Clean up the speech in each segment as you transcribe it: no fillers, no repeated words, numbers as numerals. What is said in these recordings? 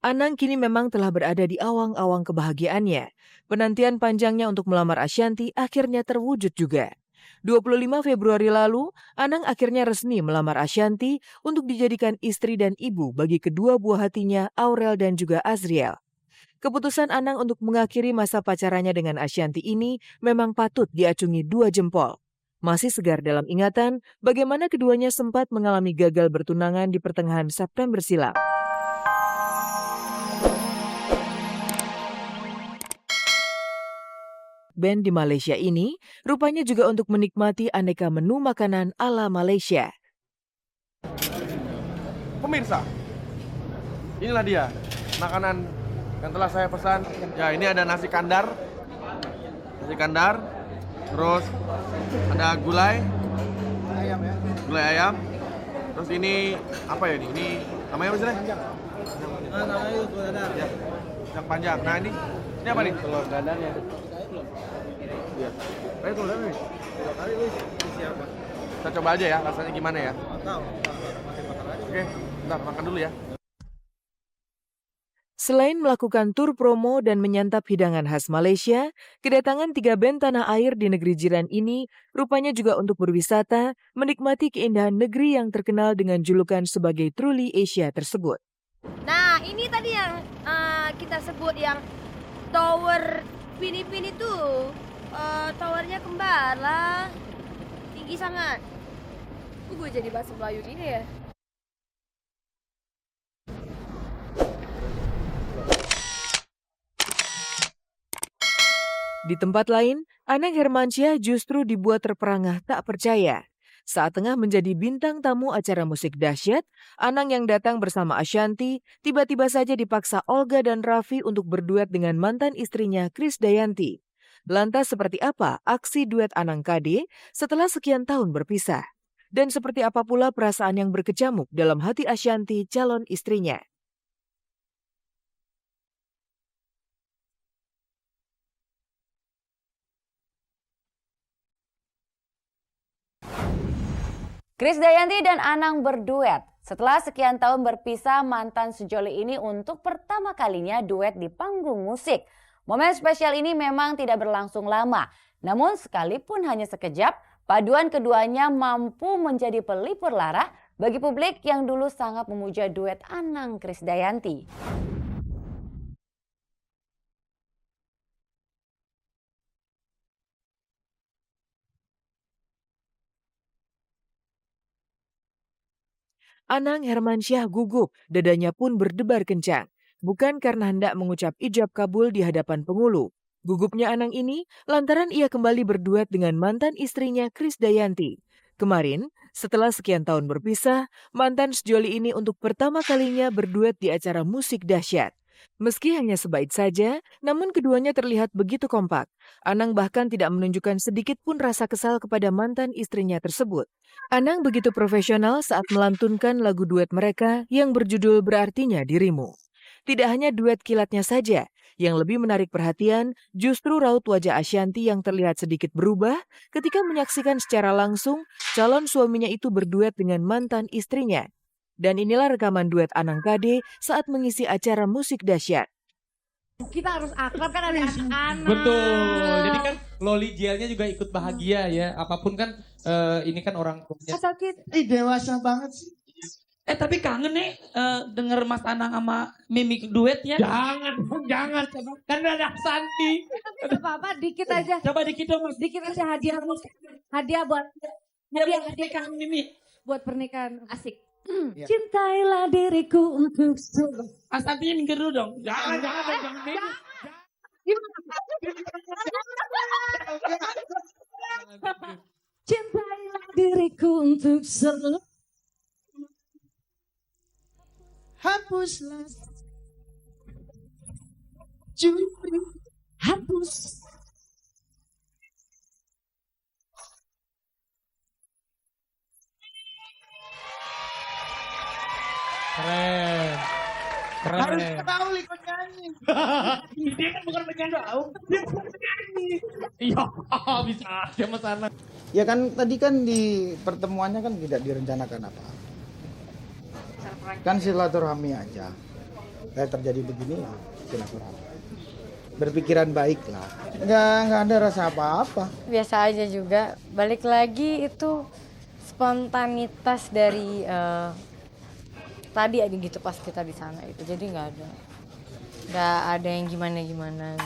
Anang kini memang telah berada di awang-awang kebahagiaannya. Penantian panjangnya untuk melamar Ashanti akhirnya terwujud juga. 25 Februari lalu, Anang akhirnya resmi melamar Ashanti untuk dijadikan istri dan ibu bagi kedua buah hatinya, Aurel dan juga Azriel. Keputusan Anang untuk mengakhiri masa pacarannya dengan Ashanti ini memang patut diacungi dua jempol. Masih segar dalam ingatan bagaimana keduanya sempat mengalami gagal bertunangan di pertengahan September silam. Band di Malaysia ini rupanya juga untuk menikmati aneka menu makanan ala Malaysia. Pemirsa, inilah dia makanan yang telah saya pesan. Ya, ini ada nasi kandar, terus ada gulai ayam. Terus ini apa ya ini namanya apa sih? Namanya telur dadar. Ya, yang panjang. Nah ini apa nih? Telur dadarnya. Iya. Telur dadar nih. Siapa? Kita coba aja ya, rasanya gimana ya? Tahu. Oke, bentar makan dulu ya. Selain melakukan tur promo dan menyantap hidangan khas Malaysia, kedatangan 3 band tanah air di negeri jiran ini rupanya juga untuk berwisata, menikmati keindahan negeri yang terkenal dengan julukan sebagai Truly Asia tersebut. Nah, ini tadi yang kita sebut yang tower Pinipin itu. Towernya kembar lah. Tinggi sangat. Gue jadi bahasa Melayu gini ya. Di tempat lain, Anang Hermansyah justru dibuat terperangah tak percaya. Saat tengah menjadi bintang tamu acara musik dahsyat, Anang yang datang bersama Ashanti tiba-tiba saja dipaksa Olga dan Raffi untuk berduet dengan mantan istrinya Krisdayanti. Lantas seperti apa aksi duet Anang KD setelah sekian tahun berpisah? Dan seperti apa pula perasaan yang berkecamuk dalam hati Ashanti calon istrinya? Krisdayanti dan Anang berduet. Setelah sekian tahun berpisah, mantan sejoli ini untuk pertama kalinya duet di panggung musik. Momen spesial ini memang tidak berlangsung lama. Namun sekalipun hanya sekejap, paduan keduanya mampu menjadi pelipur lara bagi publik yang dulu sangat memuja duet Anang Krisdayanti. Anang Hermansyah gugup, dadanya pun berdebar kencang. Bukan karena hendak mengucap ijab kabul di hadapan pengulu. Gugupnya Anang ini lantaran ia kembali berduet dengan mantan istrinya Krisdayanti. Kemarin, setelah sekian tahun berpisah, mantan sejoli ini untuk pertama kalinya berduet di acara musik dahsyat. Meski hanya sebait saja, namun keduanya terlihat begitu kompak. Anang bahkan tidak menunjukkan sedikit pun rasa kesal kepada mantan istrinya tersebut. Anang begitu profesional saat melantunkan lagu duet mereka yang berjudul Berartinya Dirimu. Tidak hanya duet kilatnya saja, yang lebih menarik perhatian justru raut wajah Ashanti yang terlihat sedikit berubah ketika menyaksikan secara langsung calon suaminya itu berduet dengan mantan istrinya. Dan inilah rekaman duet Anang KD saat mengisi acara musik dahsyat. Kita harus akrab kan ada anak-anak. Betul. Jadi kan Loli Jelnya juga ikut bahagia ya. Apapun kan ini kan orang tuanya. Sakit. Dewasa banget sih. Tapi kangen nih denger Mas Anang sama Mimi duetnya. Jangan. Kan ada Santi. Tapi apa-apa dikit aja. Coba dikit dong Mas. Dikit aja hadiah buat Hadiah Mimi. buat pernikahan asik. Ya. Cintailah diriku untuk Mas Santi minggir dulu dong. Jangan. Cintailah diriku untuk selalu. Hapuslah curi, Hapus. Keren. harus tahu ikut nyanyi. Dia kan bukan penyanyi tahu. Dia bukan penyanyi. Iya, bisa aja Mas Anang. Ya kan tadi kan di pertemuannya kan tidak direncanakan apa. Kan silaturahmi aja. kayak terjadi begini ya silaturahmi. Berpikiran baik lah. Nggak ada rasa apa-apa. Biasa aja juga. Balik lagi itu spontanitas dari tadi aja gitu pas kita di sana itu. Jadi nggak ada yang gimana-gimana.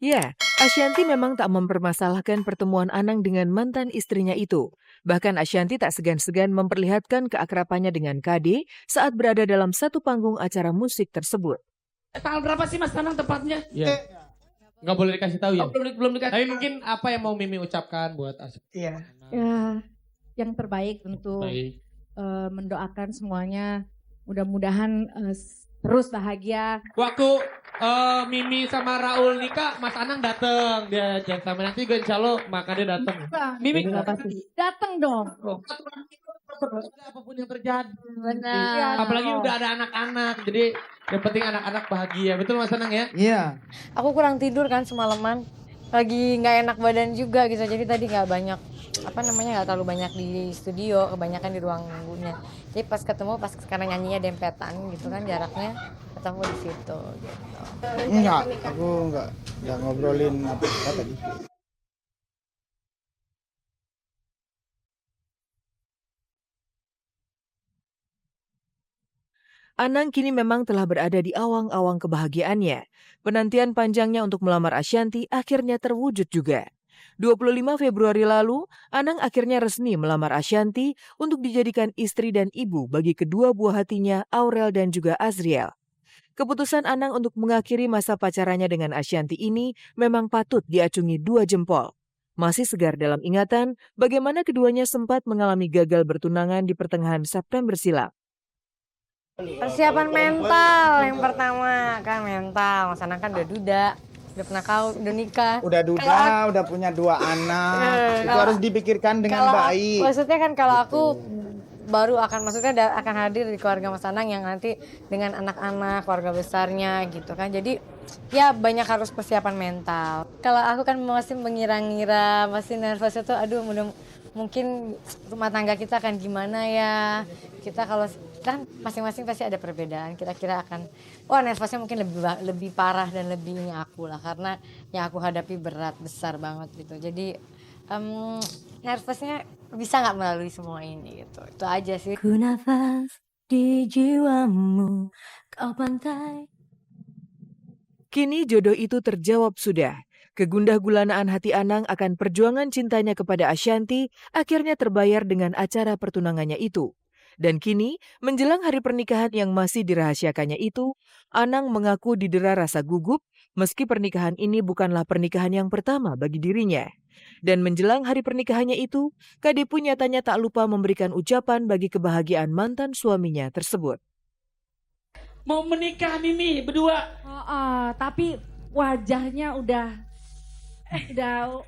Ya, Ashanti memang tak mempermasalahkan pertemuan Anang dengan mantan istrinya itu. Bahkan Ashanti tak segan-segan memperlihatkan keakrabannya dengan KD saat berada dalam satu panggung acara musik tersebut. Tanggal berapa sih Mas Anang tepatnya? Iya. Nggak boleh dikasih tahu ya? Oh, belum dikasih. Tapi mungkin apa yang mau Mimi ucapkan buat Iya. Ya, yang terbaik untuk Baik. mendoakan semuanya. Mudah-mudahan terus bahagia. Waktu Mimi sama Raul nikah, Mas Anang dateng. Dia jangan sampai nanti gue insya Allah maka dia dateng. Mimi Datang dong. Apapun yang terjadi. Benar. Apalagi udah ada anak-anak. Jadi yang penting anak-anak bahagia. Betul Mas Anang ya? Iya. Aku kurang tidur kan semalaman. Lagi nggak enak badan juga gitu. Jadi tadi nggak banyak nggak terlalu banyak di studio, kebanyakan di ruang tunggunya. Jadi pas ketemu karena nyanyinya dempetan gitu kan jaraknya, ketemu di situ gitu. Enggak, aku enggak ngobrolin apa tadi. Anang kini memang telah berada di awang-awang kebahagiaannya. Penantian panjangnya untuk melamar Ashanti akhirnya terwujud juga. 25 Februari lalu, Anang akhirnya resmi melamar Ashanti untuk dijadikan istri dan ibu bagi kedua buah hatinya, Aurel dan juga Azriel. Keputusan Anang untuk mengakhiri masa pacarannya dengan Ashanti ini memang patut diacungi 2 jempol. Masih segar dalam ingatan bagaimana keduanya sempat mengalami gagal bertunangan di pertengahan September silam. Persiapan mental yang pertama kan mental. Mas Anang kan udah duda, udah pernah udah nikah. Udah duda, udah punya 2 anak. Itu kalau- harus dipikirkan dengan Kalau baik. maksudnya kan kalau aku baru akan akan hadir di keluarga Mas Anang yang nanti dengan anak-anak keluarga besarnya gitu kan. Jadi ya banyak harus persiapan mental. Kalau aku kan masih mengira-ngira, masih nervous itu aduh mungkin rumah tangga kita akan gimana ya. Kita kalau kan masing-masing pasti ada perbedaan. Kira-kira akan nervousnya mungkin lebih parah dan lebih ini aku lah karena yang aku hadapi berat besar banget gitu. Jadi nervousnya bisa nggak melalui semua ini gitu. Itu aja sih. Ku nafas di jiwamu, kau pantai. Kini jodoh itu terjawab sudah. Kegundah gulanaan hati Anang akan perjuangan cintanya kepada Ashanti akhirnya terbayar dengan acara pertunangannya itu. Dan kini, menjelang hari pernikahan yang masih dirahasiakannya itu, Anang mengaku didera rasa gugup meski pernikahan ini bukanlah pernikahan yang pertama bagi dirinya. Dan menjelang hari pernikahannya itu, KD pun nyatanya tak lupa memberikan ucapan bagi kebahagiaan mantan suaminya tersebut. mau menikah Mimi berdua. Tapi wajahnya udah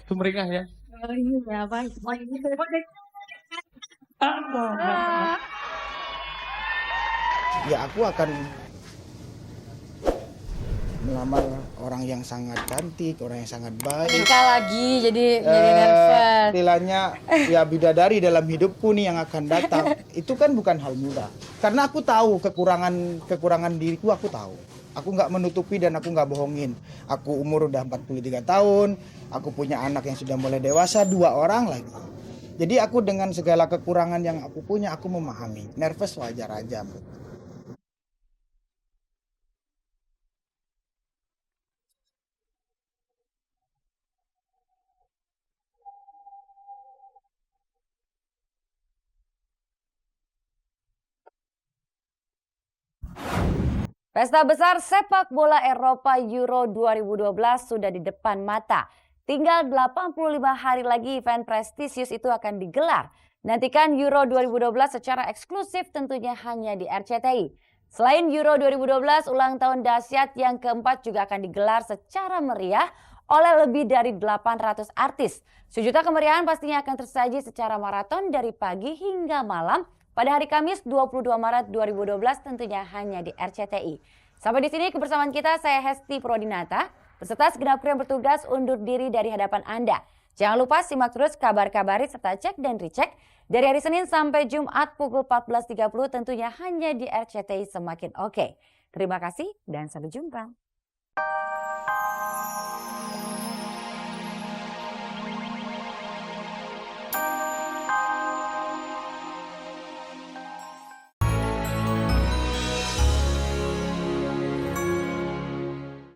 Sumringah ya. ini apa? Ya aku akan melamar orang yang sangat cantik, orang yang sangat baik. Nikah lagi jadi nervous. Istilahnya ya bidadari dalam hidupku nih yang akan datang. Itu kan bukan hal mudah. Karena aku tahu kekurangan diriku, aku tahu. Aku nggak menutupi dan aku nggak bohongin. Aku umur udah 43 tahun, aku punya anak yang sudah mulai dewasa, 2 orang lagi. Jadi aku dengan segala kekurangan yang aku punya, aku memahami. Nervous wajar aja. Pesta besar sepak bola Eropa Euro 2012 sudah di depan mata. Tinggal 85 hari lagi event prestisius itu akan digelar. Nantikan Euro 2012 secara eksklusif tentunya hanya di RCTI. Selain Euro 2012, ulang tahun dahsyat yang keempat juga akan digelar secara meriah oleh lebih dari 800 artis. Sejuta kemeriahan pastinya akan tersaji secara maraton dari pagi hingga malam pada hari Kamis 22 Maret 2012 tentunya hanya di RCTI. Sampai di sini kebersamaan kita, saya Hesti Prodinata, beserta segenap kru yang bertugas undur diri dari hadapan Anda. Jangan lupa simak terus kabar-kabari serta cek dan recheck dari hari Senin sampai Jumat pukul 14.30 tentunya hanya di RCTI Semakin Oke. Terima kasih dan sampai jumpa.